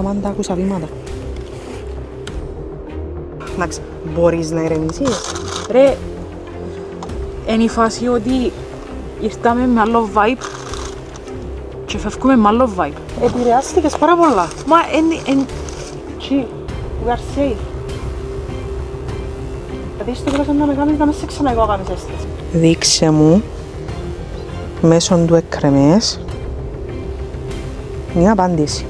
Μάντα, άκουσα βήματα. Εντάξει, μπορείς να ηρεμήσεις. Ρε, είναι η φάση ότι ήρθαμε με άλλο vibe και φεύγουμε με άλλο vibe. Επηρεάστηκες πάρα πολλά. Μα chill, we are safe. Δηλαδή στο τέλος να με κάνεις να με σε ξαναγκώ κάνεις αίσθηση. Δείξε μου μέσω του εκκρεμές μια απάντηση.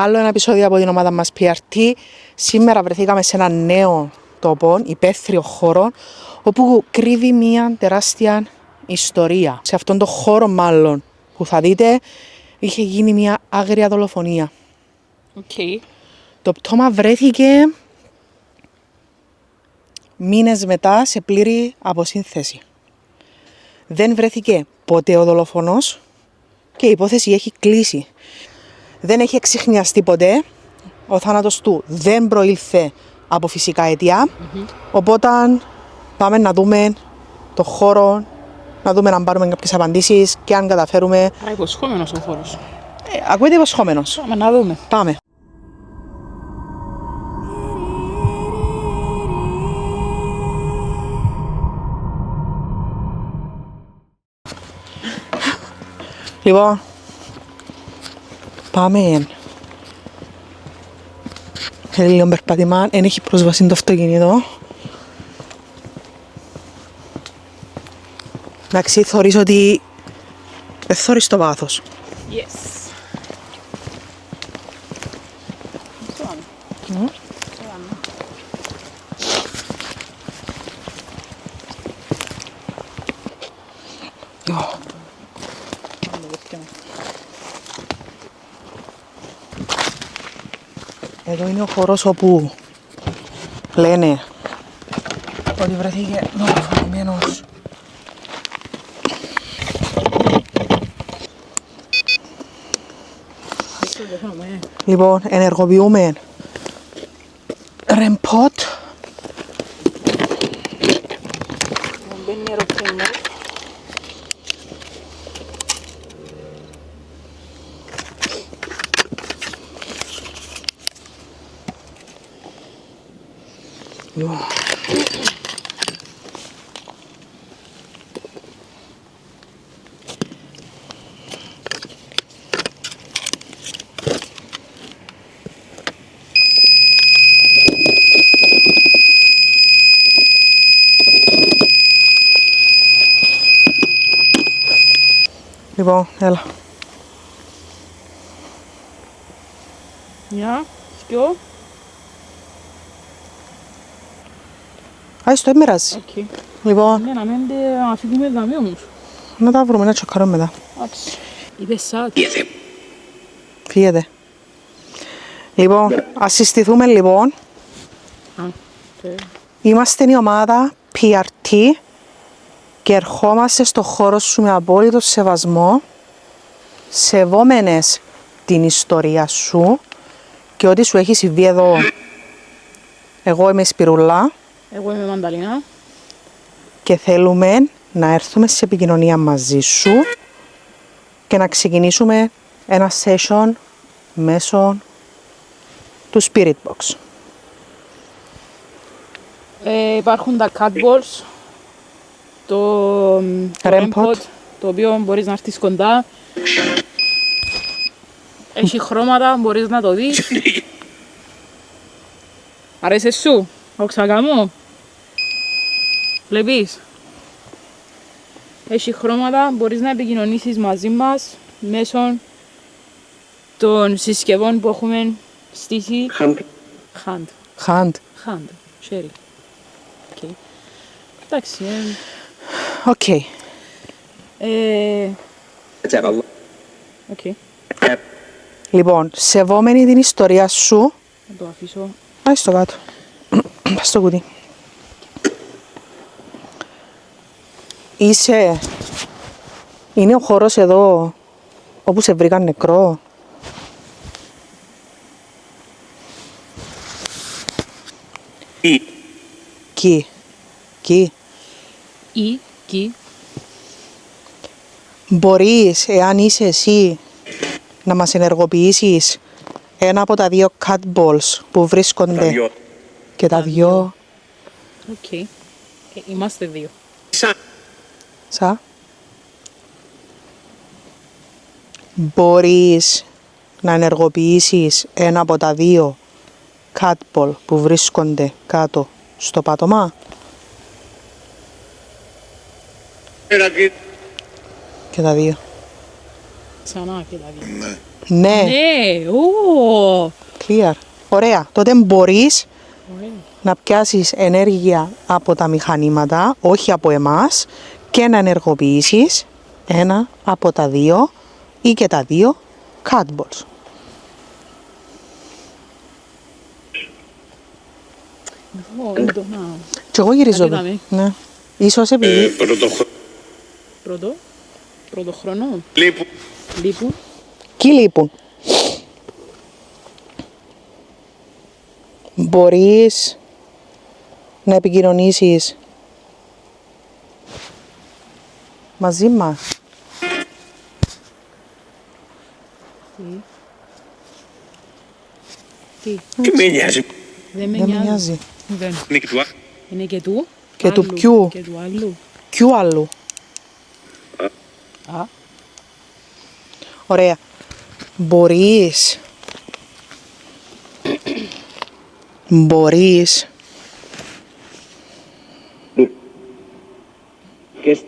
Άλλο ένα επεισόδιο από την ομάδα μας PRT. Σήμερα βρεθήκαμε σε ένα νέο τόπο, υπαίθριο χώρο, όπου κρύβει μια τεράστια ιστορία. Σε αυτόν τον χώρο μάλλον που θα δείτε είχε γίνει μια άγρια δολοφονία. Okay. Το πτώμα βρέθηκε μήνες μετά σε πλήρη αποσύνθεση. Δεν βρέθηκε ποτέ ο δολοφονός και η υπόθεση έχει κλείσει. Δεν έχει εξιχνιαστεί ποτέ. Ο θάνατος του δεν προήλθε από φυσικά αιτία. Οπότε πάμε να δούμε το χώρο, να δούμε αν πάρουμε κάποιες απαντήσεις και αν καταφέρουμε. Άρα υποσχόμενος ο χώρος. Ακούγεται υποσχόμενος. Πάμε να δούμε. Πάμε. Λοιπόν, πάμε. Θέλει λίγο περπάτημα, δεν έχει πρόσβαση το αυτοκίνητο. Εντάξει, θωρείς ότι δεν θωρείς το βάθος. Yes. Εδώ είναι ο χώρος όπου λένε ότι βρέθηκε δολοφονημένος. Λοιπόν, ενεργοποιούμε ρεμπότ. Μπαίνει αεροπλάνο. Λοιπόν, έλα. Μια, δυο. Άιστο, έμπερας. Οκ. Λοιπόν, Ναι, να μην αφήγουμε δαμί όμως. να τα βρούμε, να τσεκάρουμε μετά. Εντάξει. Είπες σάτ. Φύγετε. Λοιπόν, ας συστηθούμε λοιπόν. Είμαστε η ομάδα PRT και ερχόμαστε στο χώρο σου με απόλυτο σεβασμό, σεβόμενες την ιστορία σου και ό,τι σου έχει συμβεί εδώ. Εγώ είμαι η Σπυρούλα Εγώ είμαι Μανταλίνα. και θέλουμε να έρθουμε σε επικοινωνία μαζί σου και να ξεκινήσουμε ένα session μέσω του Spirit Box. Υπάρχουν τα cat balls, το REM pod, το οποίο μπορείς να έρθεις κοντά. Έχει χρώματα, μπορείς να το δεις. Αρέσει σου, ο ξακάμω. Βλέπεις. έχει χρώματα, μπορείς να επικοινωνήσεις μαζί μας μέσω των συσκευών που έχουμε στήσει. Hand. Hand. Hand. Χέρι. Okay. Εντάξει. Οκ. Okay. Λοιπόν, σεβόμενη την ιστορία σου. Να το αφήσω. Πάει στο κάτω. Πας στο κουτί. Είναι ο χώρος εδώ όπου σε βρήκαν νεκρό. Κι. Μπορείς, εάν είσαι εσύ, να μας ενεργοποιήσεις ένα από τα δύο cat balls που βρίσκονται και τα δυο. Οκ. Είμαστε δύο. Μπορείς να ενεργοποιήσεις ένα από τα δύο cat ball που βρίσκονται κάτω στο πάτωμα. Και τα δύο. Ξανά και τα δύο. Ναι. Ναι, ω. Clear. Ωραία. Τότε μπορείς Ωραία. να πιάσεις ενέργεια από τα μηχανήματα, όχι από εμάς, και να ενεργοποιήσεις ένα από τα δύο ή και τα δύο cat balls. Εγώ έντονα. Και εγώ γυρίζω. Τα είδαμε. Ναι. Ίσως επειδή Πρωτοχρονό. Λείπουν. Λείπουν. Κι λείπουν. Μπορείς να επικοινωνήσεις μαζί μας. Τι. Τι με νοιάζει. Δεν με Δεν με νοιάζει. νοιάζει. Δεν. Είναι και του Είναι και του. Και του άλλου. ποιου? Και του άλλου. Ποιου άλλου. Α. Ωραία. Μπορείς Και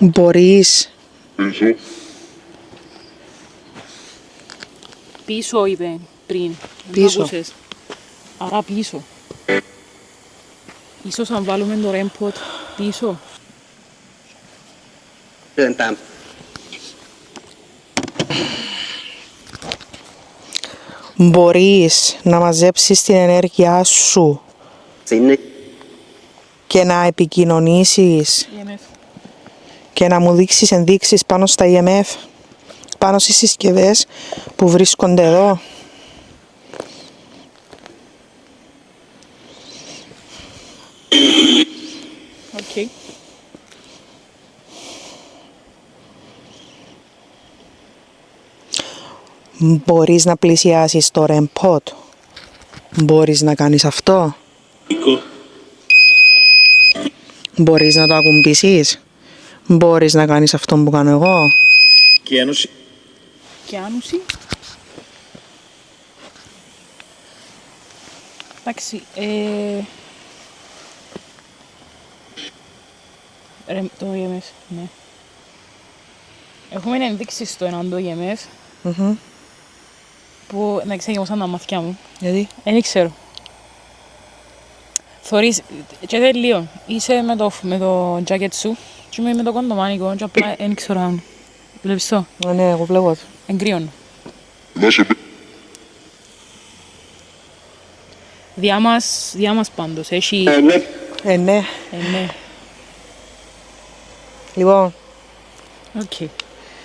μπορείς Πίσω είπε πριν. Πίσω. Δεν το άκουσες. Άρα πίσω. Ίσως αν βάλουμε το REM pod πίσω. μπορείς να μαζέψεις την ενέργειά σου και να επικοινωνήσεις EMF. και να μου δείξεις ενδείξεις πάνω στα EMF, πάνω στις συσκευές που βρίσκονται εδώ. Οκ. Μπορείς να πλησιάσεις το REM pod. Μπορείς να κάνεις αυτό. Μπορείς να το ακουμπήσεις. Μπορείς να κάνεις αυτό που κάνω εγώ. και ένωση. Και άνουση. Εντάξει. Το EMF, ναι. Έχουμε ενδείξεις στο έναν το EMF που να ξεγεμώσαν τα μαθηκιά μου. Γιατί? Δεν ξέρω. Θωρείς, και τελείω. Είσαι με το jacket σου και είμαι με το κοντομάνικο και απλά δεν ξέρω αν βλέπεις το. Ναι, εγώ βλέπω. Εγκρίωνω. Διά μας πάντως, έχει... Ναι. ναι. Λοιπόν, Οκ.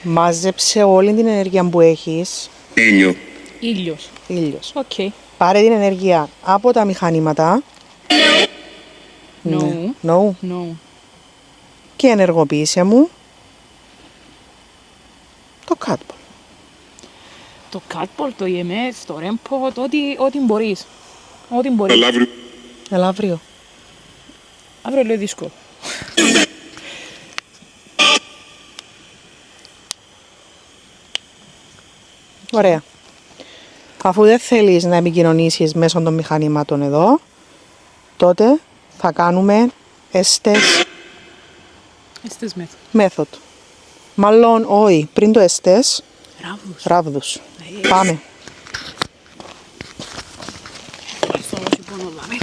μάζεψε όλη την ενέργεια που έχεις. Ήλιο. Ήλιος. Ήλιος. Οκ. Πάρε την ενέργεια από τα μηχανήματα. No. No. Και ενεργοποίησε μου το catball. Το catball, το EMF, το REM pod, ό,τι μπορείς. Ό,τι μπορείς. Έλα αύριο. Αύριο λέω δύσκολο. Ωραία. Αφού δεν θέλεις να επικοινωνήσεις μέσω των μηχανημάτων εδώ, τότε θα κάνουμε έστες Έστες μέθο. μέθοδ. Μάλλον όχι, πριν το έστες, Ράβδους. ράβδους. Πάμε. Στο όμως υπόνο δάμε.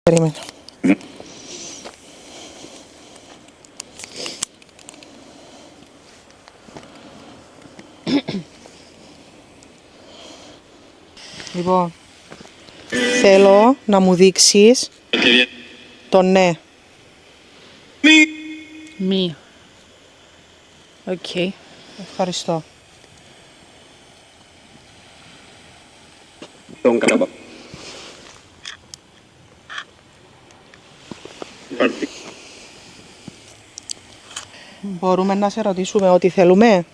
Περίμενε. Λοιπόν, θέλω να μου δείξεις το ναι. Μία. Οκ. Ευχαριστώ. Τον κάμπα. Μπορούμε να σε ρωτήσουμε ό,τι θέλουμε.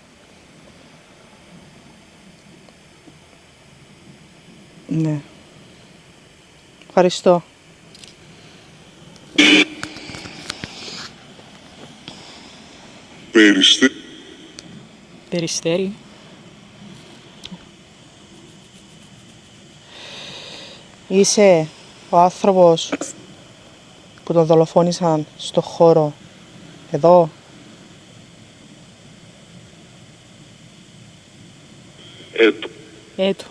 Ναι. Ευχαριστώ. Περιστέρι. Είσαι ο άνθρωπος που τον δολοφόνησαν στο χώρο εδώ. Έτω.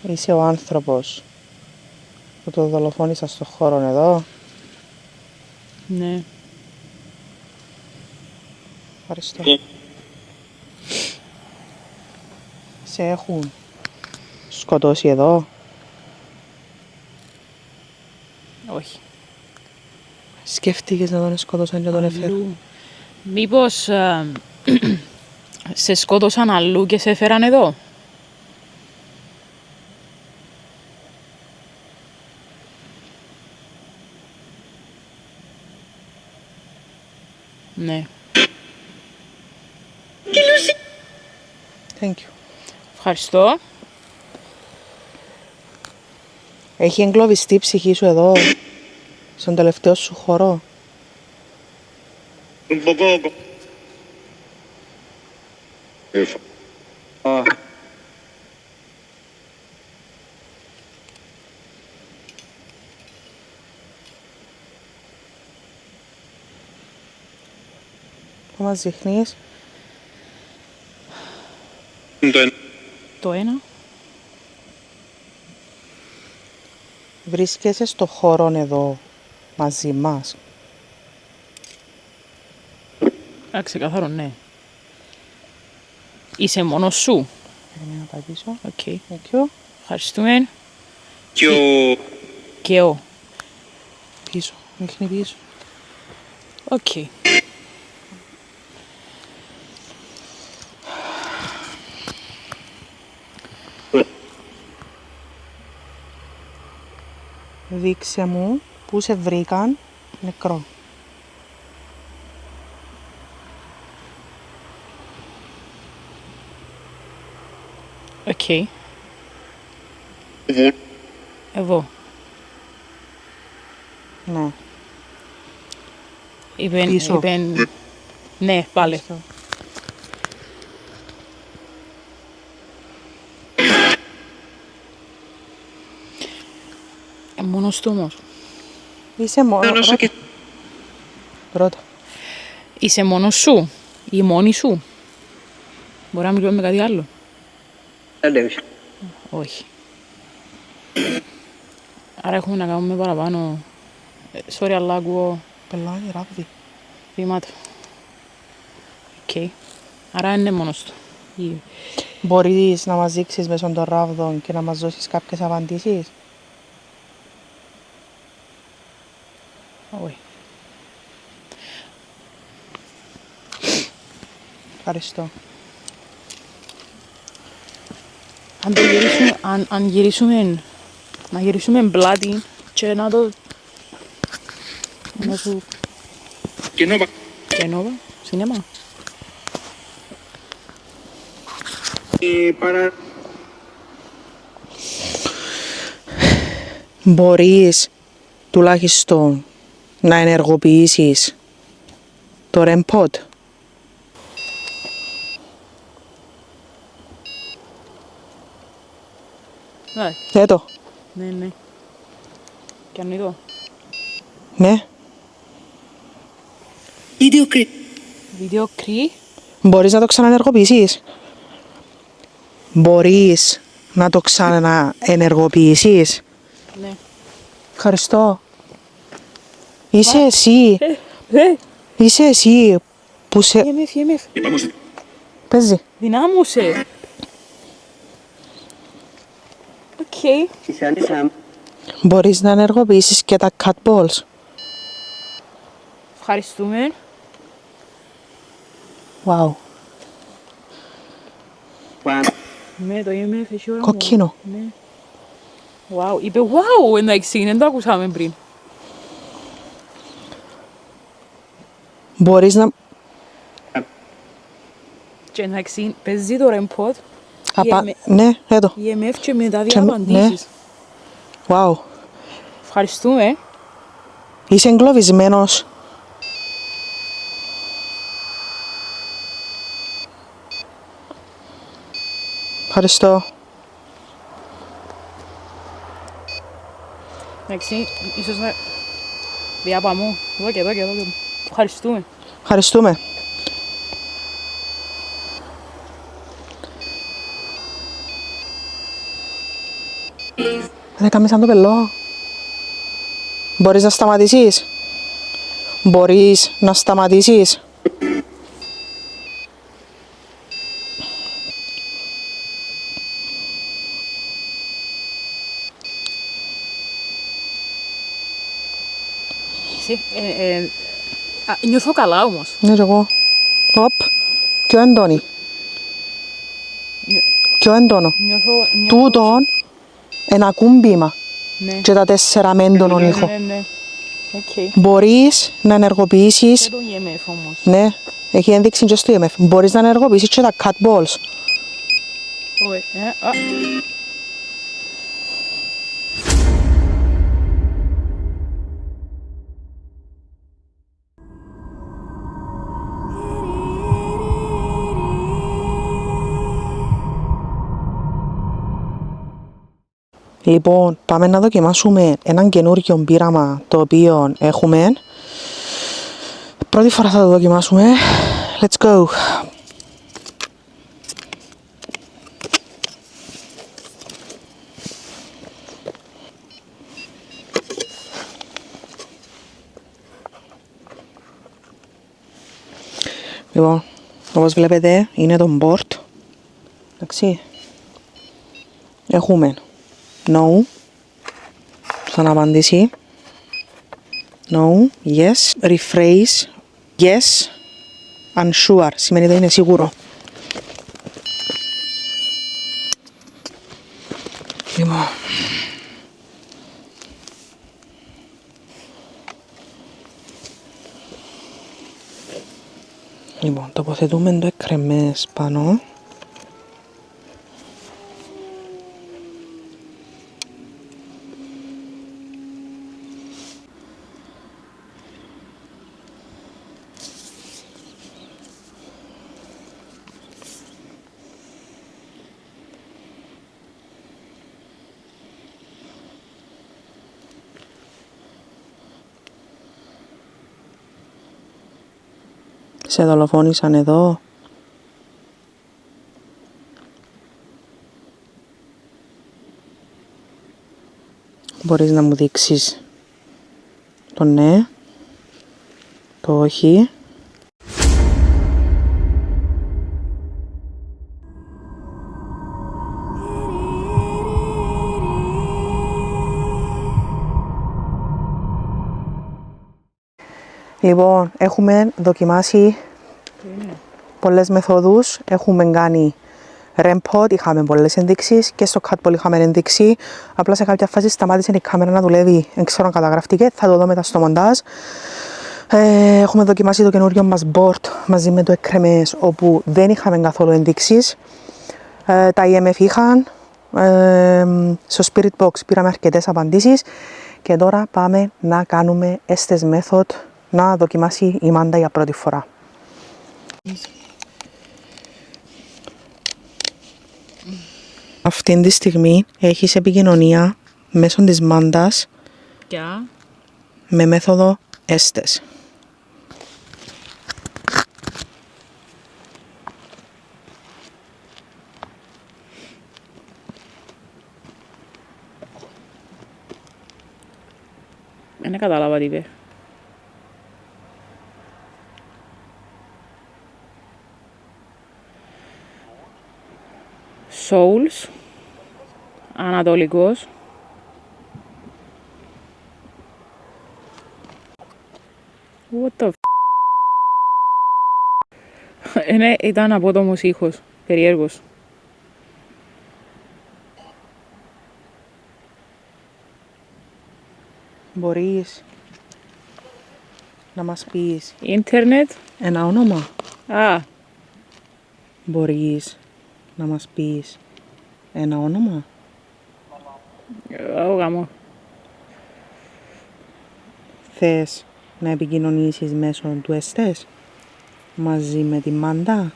Είσαι ο άνθρωπος που τον δολοφόνησαν στο χώρο εδώ. Ναι. Ευχαριστώ. Σε έχουν σκοτώσει εδώ. Όχι. Σκέφτηκες να τον σκότωσαν και τον έφεραν. Αλλού. Μήπως σε σκότωσαν αλλού και σε έφεραν εδώ. Ναι. Thank you. Ευχαριστώ. Έχει εγκλωβιστεί η ψυχή σου εδώ, στον τελευταίο σου χώρο. Θα μας δείχνεις. Το ένα. Βρίσκεσαι στο χώρο εδώ, μαζί μας. Ξεκάθαρο, ναι. Είσαι μόνος σου. Περιμένω να πάει πίσω. Οκ. Thank you. Ευχαριστούμε. Και ο... Και ο. Πίσω, δείχνει πίσω. Οκ. Δείξε μου πού σε βρήκαν νεκρό. Οκ. Εδώ. Ναι. Είπεν... Ναι, πάλι. Ευχαριστώ. Μόνος του όμως. Είσαι μόνος. Ρώτα. Είσαι μόνος σου ή μόνη σου. Μπορεί να μιλούμε με κάτι άλλο. Όχι. Άρα έχουμε να κάνουμε παραπάνω. Sorry, αλλά ακούω Πελάγι, ράβδι. βήματα. Οκ. Άρα είναι μόνος του. Μπορείς να μας δείξεις μέσω των ράβδων και να μας δώσεις κάποιες απαντήσεις. Όχι. Ευχαριστώ. Αν το γυρίσουμε, αν γυρίσουμε, να γυρίσουμε πλάτη και να το... Να σου... Και νόβα. Και νόβα, σινέμα. Μπορείς τουλάχιστον να ενεργοποιήσεις το REM pod. Ναι, Θέτω. ναι. Και ανοίγω. Ναι. Βίντεο κρύ. Μπορείς να το ξαναενεργοποιήσεις. Μπορείς να το ξαναενεργοποιήσεις. Ναι. Ευχαριστώ. Είσαι εσύ. Ε, Είσαι εσύ που σε... EMF. Παίζει. Δυνάμωσε. Οκ. Μπορείς να ενεργοποιήσεις και τα cat balls. Ευχαριστούμε. Wow. Ναι, το EMF έχει ώρα. Κοκκίνο. Ναι. Wow, είπε wow, εντάξει, δεν το ακούσαμε πριν. Μπορείς να... Και εντάξει, παίζει το REM pod. Ναι, εδώ. EMF και μετά Και- διαπαντήσεις. Wow. Ευχαριστούμε. Είσαι εγκλωβισμένος. Ευχαριστώ. Εντάξει, ίσως να... Διάπα μου. Εδώ και εδώ και εδώ. Ευχαριστούμε. Ευχαριστούμε. Δεν έκαμε σαν το πελό. Μπορείς να σταματήσεις. Μπορείς να σταματήσεις. Νιώθω καλά όμως. Ναι, και εγώ. Οπ. Πιο έντονη. Πιο έντονο. Νιώθω... Τούτον ένα κούμπημα. Ναι. Και τα 4 με έντονον ήχο. Ναι. Οκ. Μπορείς να ενεργοποιήσεις. Και το EMF όμως. Ναι, έχει ένδειξη και στο EMF. Μπορείς να ενεργοποιήσεις και τα cat balls. Λοιπόν, πάμε να δοκιμάσουμε έναν καινούργιο πείραμα το οποίο έχουμε. Πρώτη φορά θα το δοκιμάσουμε. Let's go. Λοιπόν, όπως βλέπετε είναι το board. Εντάξει. Έχουμε no, σαν απάντηση. No, yes, rephrase, yes, unsure, σημαίνει δεν είναι σίγουρο. Λοιπόν. Λοιπόν, τοποθετούμε το εκρεμές πάνω. Σε δολοφόνησαν εδώ. Μπορείς να μου δείξεις το ναι, το όχι. Λοιπόν, έχουμε δοκιμάσει πολλές μεθόδους. Έχουμε κάνει REM pod, είχαμε πολλές ενδείξεις και στο cat ball είχαμε ενδείξη. Απλά σε κάποια φάση σταμάτησε η κάμερα να δουλεύει. Δεν ξέρω αν καταγραφτήκε, θα το δω μετά στο μοντάζ. Έχουμε δοκιμάσει το καινούριο μας board μαζί με το εκρεμές, όπου δεν είχαμε καθόλου ενδείξεις. Τα EMF είχαν. Στο Spirit Box πήραμε αρκετές απαντήσεις και τώρα πάμε να κάνουμε Estes Method να δοκιμάσει η Μάντα για πρώτη φορά. Αυτή τη στιγμή έχεις επικοινωνία μέσω της Μάντας με μέθοδο Estes. Δεν κατάλαβα τι είπε. Souls. Ανατολικός. What the f***. Ήταν απότομος ήχος. Περιέργως. Μπορείς να μας πεις Ίντερνετ. ένα όνομα? Α, Μπορείς να μας πεις ένα όνομα? ο γαμό. Θες να επικοινωνήσεις μέσω του Estes μαζί με τη Μάντα?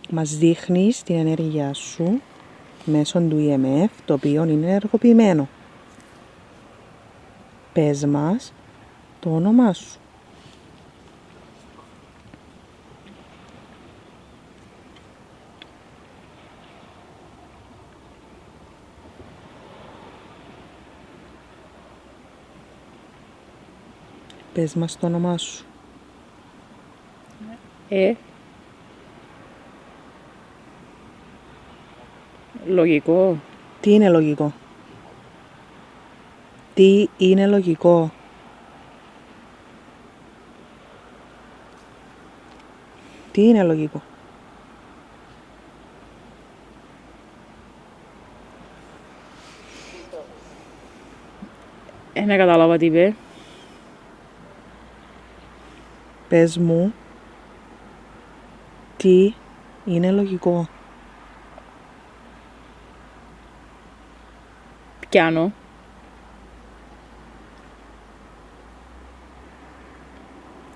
Μας δείχνεις την ενέργειά σου μέσω του EMF, το οποίο είναι ενεργοποιημένο. Πες μας το όνομά σου. Πες μας το όνομά σου. Λογικό. Τι είναι λογικό? Τι είναι λογικό? Τι είναι λογικό? Δεν κατάλαβα τι είπε. Πες μου τι είναι λογικό. Πιάνω.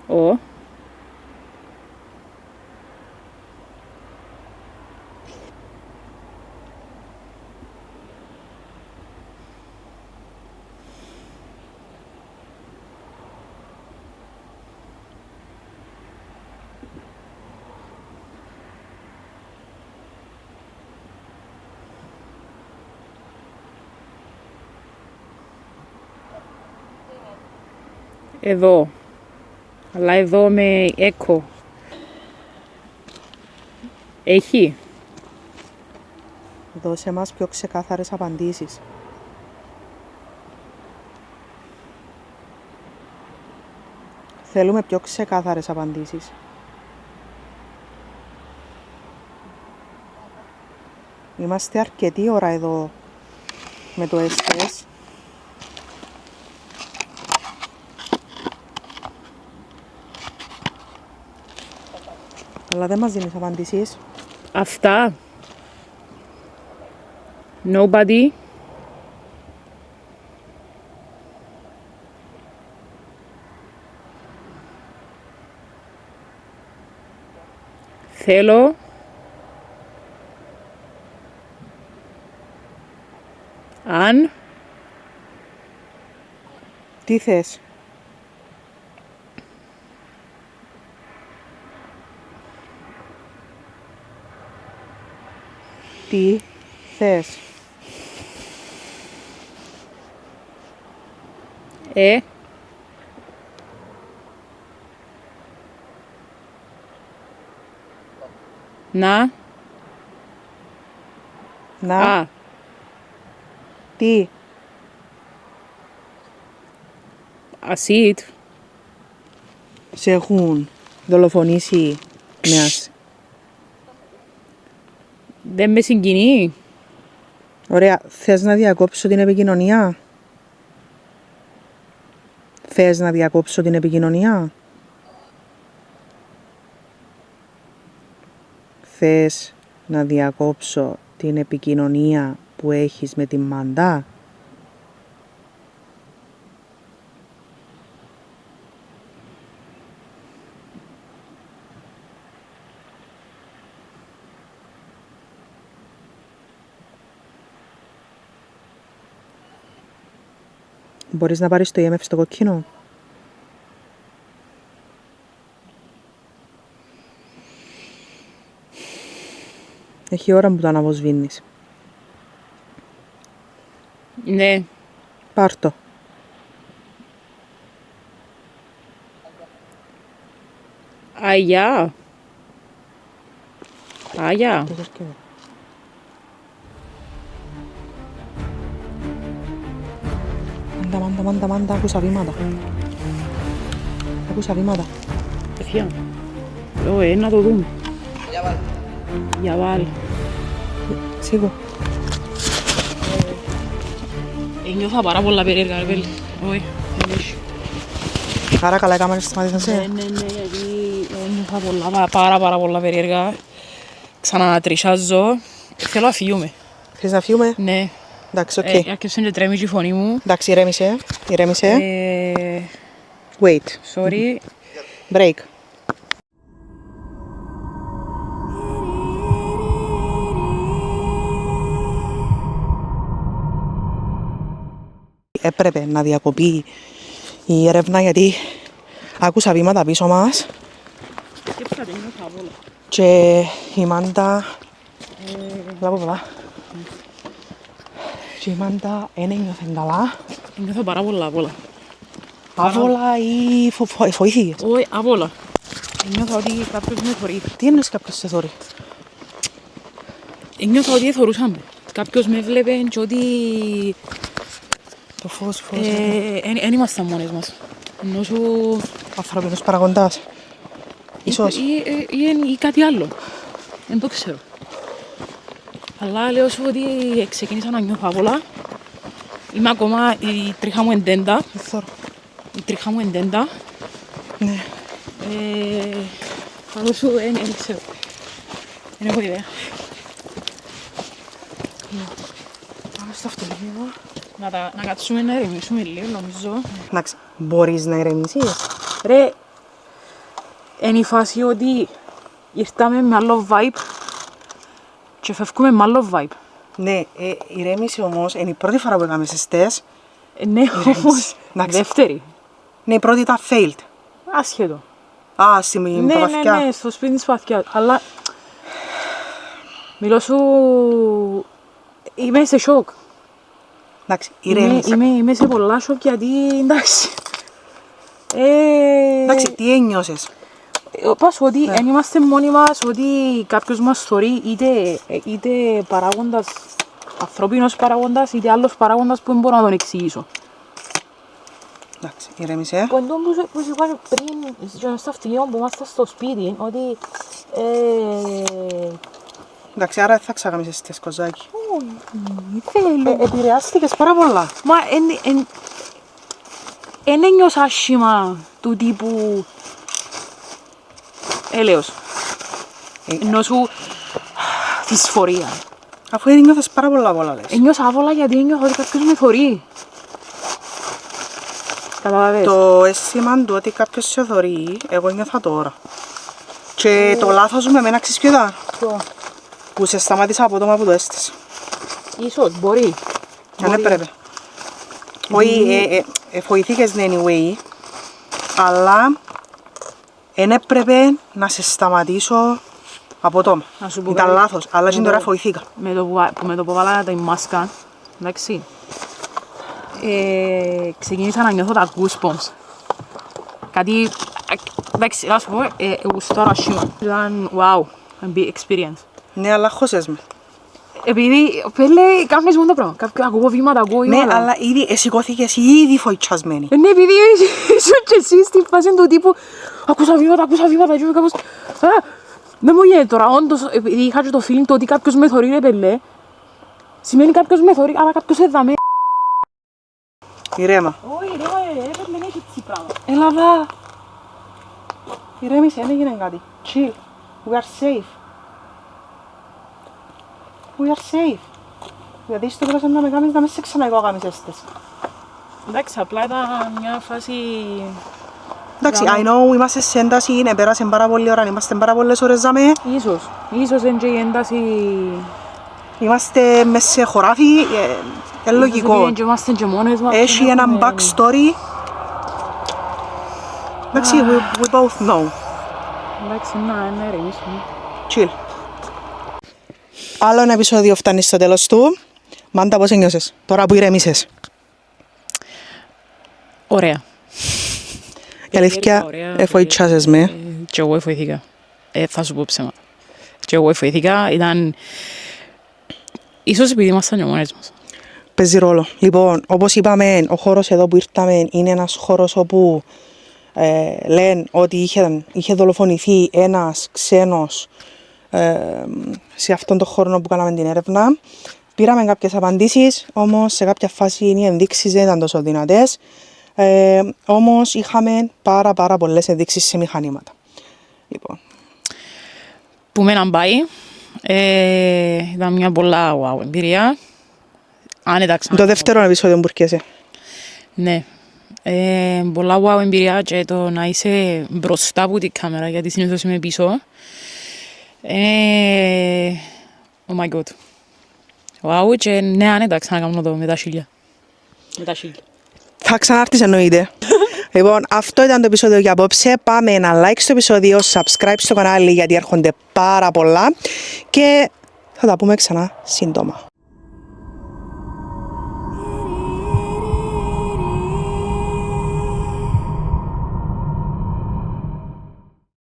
Ο. Εδώ. Αλλά εδώ με έκο. Έχει. Δώσε μας πιο ξεκάθαρες απαντήσεις. Θέλουμε πιο ξεκάθαρες απαντήσεις. Είμαστε αρκετή ώρα εδώ με το Estes. Αλλά δεν μας δίνεις απαντήσεις. Αυτά. Nobody. Θέλω. Αν. Τι θες? Τι θες? Να. Να. Τι? Ασίτ. Σε έχουν δολοφονήσει μιας. Δεν με συγκινεί. Ωραία. Θες να διακόψω την επικοινωνία? Θες να διακόψω την επικοινωνία? θες να διακόψω την επικοινωνία που έχεις με την Μαντά? Μπορείς να πάρεις το EMF στο κόκκινο? Έχει ώρα που το αναβοσβήνεις. Ναι. Πάρ' το. Αγιά. Αγιά. Μάντα, άκουσα βήματα. Άκουσα βήματα. Παιδιά. Να το δούμε. Για βάλ. Σίγουρα. Νιώθα πάρα πολλά περίεργα, ρε πέλη. Όχι, δεν έχει. Άρα καλά οι κάμερες σταματήσαν. Ναι, γιατί νιώθα πάρα πολλά περίεργα. Ξανατρισάζω. Θέλω να φύγουμε. Θέλεις να φύγουμε? Ναι. Εντάξει, οκ. Άρχισε να τρέμει και η φωνή μου. Εντάξει, ηρέμησε. Wait. Sorry. Break. Έπρεπε να διακοπεί η έρευνα γιατί άκουσα βήματα πίσω μας και η Μάντα και η Μάντα δεν ένιωθε καλά. Νιώθω πάρα πολλά. Άβολα ή φοήθηκες? Όχι, άβολα. Νιώθω ότι κάποιος με θωρεί. Τι εννοείς κάποιος σε θωρεί? Νιώθω ότι θωρούσαμε. Κάποιος με βλέπε και ότι Το φως. εν ήμασταν μόνες μας. Ενώ σου... Ανθρώπινος παραγοντάς. Ίσως. Ή κάτι άλλο. Δεν το ξέρω. Αλλά λέω σου ότι ξεκίνησα να νιώθω άβολα. Είμαι ακόμα, η τρίχα μου εντέντα. Η τρίχα μου εντέντα. Ναι. Αλλά σου δεν ξέρω. Δεν έχω ιδέα. Πάμε στο αυτοκίνητο. Να κάτσουμε να ηρεμήσουμε λίγο, νομίζω. Εντάξει, μπορείς να ηρεμήσεις? Ρε, είναι η φάση ότι ήρθαμε με άλλο vibe και φεύγουμε με άλλο vibe. Ναι, ηρέμησε όμως, είναι η πρώτη φορά που έκαμε ζεστές. Ναι, όμως, Εντάξει. δεύτερη. Ναι, η πρώτη ήταν failed. Άσχετο. Α, στην βαθιά. Ναι, στο σπίτι της βαθιάς. Αλλά, μιλώ σου, είμαι σε σοκ. Εντάξει, ηρέμησε. Είμαι σε πολλά σοκ γιατί, εντάξει. Εντάξει, τι ένιωσες? Πας ότι δεν είμαστε μόνοι μας, ότι κάποιος μας θωρεί είτε παράγοντας, ανθρώπινος παράγοντας, είτε άλλος παράγοντας που δεν μπορώ να τον εξηγήσω. Εντάξει, ηρέμησε. Που εντός που σου είπα πριν, στο αυτοκίνητο που είμαστε στο σπίτι, ότι... Εντάξει, άρα θα ξάγαμε ζεστές, κοζάκι. Θέλω. Επηρεάστηκες πάρα πολλά. Μα εν ένιωσα άσχημα του τύπου έλεος. Ενώ σου δυσφορία. Αφού ένιωθες πάρα πολλά λες. Ένιωσα άβολα γιατί ένιωθα ότι κάποιος με θωρεί. Καταλαβες. Το αίσθημα του ότι κάποιος σε θωρεί, εγώ νιώθα τώρα. Και το λάθος μου με εμένα ξέρεις ποιο ήταν? Που σε σταμάτησα απότομα που το αίσθησα. Ίσως, μπορεί. Αν έπρεπε. Όχι, βοηθήκες anyway, αλλά εν έπρεπε να σε σταματήσω απότομα. Ήταν λάθος, αλλά και τώρα βοηθήκα. Με το που βάλα τη μάσκα, εντάξει, ξεκίνησα να νιώθω τα goosebumps. Κάτι, εντάξει, να σου πω, γουστάρα σήμα. Ήταν, wow, a big experience. Ναι, αλλά χώσες με. Επειδή, πέλε, κάνεις μόνο το πράγμα. Ακούω βήματα, ακούω Ναι, όλα. αλλά ήδη σηκώθηκες ήδη φοητσιασμένη. Ναι, επειδή ήσουν και εσύ στην φάση του τύπου ακούσα βήματα και είμαι κάπως... Δεν μου γίνεται τώρα, όντως, επειδή είχα και το feeling το ότι κάποιος με θωρεί, ρε πέλε, σημαίνει κάποιος με θωρεί, αλλά κάποιος έδαμε. Ηρέμα. Όχι, ρε πέλε, δεν έχει έτσι πράγμα. Έλα δα. Ηρέμησε, δεν έγινε κάτι. Chill. We are safe. we are safe. Δηλαδή στο τέλος να με κάνεις να με σε ξαναεκόγαμισες τες. Εντάξει, απλά ήταν μια φάση... Εντάξει, I know, είμαστε σε ένταση, πέρασε πάρα πολλή ώρα, είμαστε πάρα πολλές ώρες ζάμε. Ίσως είναι και η ένταση... Είμαστε μες σε χωράφι, είναι λογικό. Είμαστε και μόνες μας. Έχει έναν backstory. Εντάξει, we both know. Εντάξει, να ηρεμήσουμε. Chill. Άλλο ένα επεισόδιο φτάνει στο τέλος του. Μάντα, πώς ένιωσες τώρα που ηρεμήσες? Ωραία. Η αλήθεια, εφοητσάσες με. Και εγώ εφοηθήκα. Θα σου πω ψέματα. Και εγώ εφοηθήκα. Ήταν... Ίσως επειδή ήμασταν και μόνες μας. Παίζει ρόλο. Λοιπόν, όπως είπαμε, ο χώρος εδώ που ήρθαμε είναι ένας χώρος όπου λένε ότι είχε δολοφονηθεί ένας ξένος σε αυτόν τον χώρο που κάναμε την έρευνα. Πήραμε κάποιες απαντήσεις, όμως σε κάποια φάση οι ενδείξεις δεν ήταν τόσο δυνατές. Όμως είχαμε πάρα πολλές ενδείξεις σε μηχανήματα. Λοιπόν. Που με έναν πάει, ήταν μια πολλά wow εμπειρία. Το δεύτερο επεισόδιο που έρχεσαι. Ναι. Πολλά wow εμπειρία και το να είσαι μπροστά από την κάμερα, γιατί συνήθως είμαι πίσω. Oh my god. Wow, και ναι, άνετα ξανακάμω το με τα χίλια. Θα ξανάρθεις εννοείται. Λοιπόν, αυτό ήταν το επεισόδιο για απόψε. Πάμε ένα like στο επεισόδιο, subscribe στο κανάλι γιατί έρχονται πάρα πολλά και θα τα πούμε ξανά σύντομα.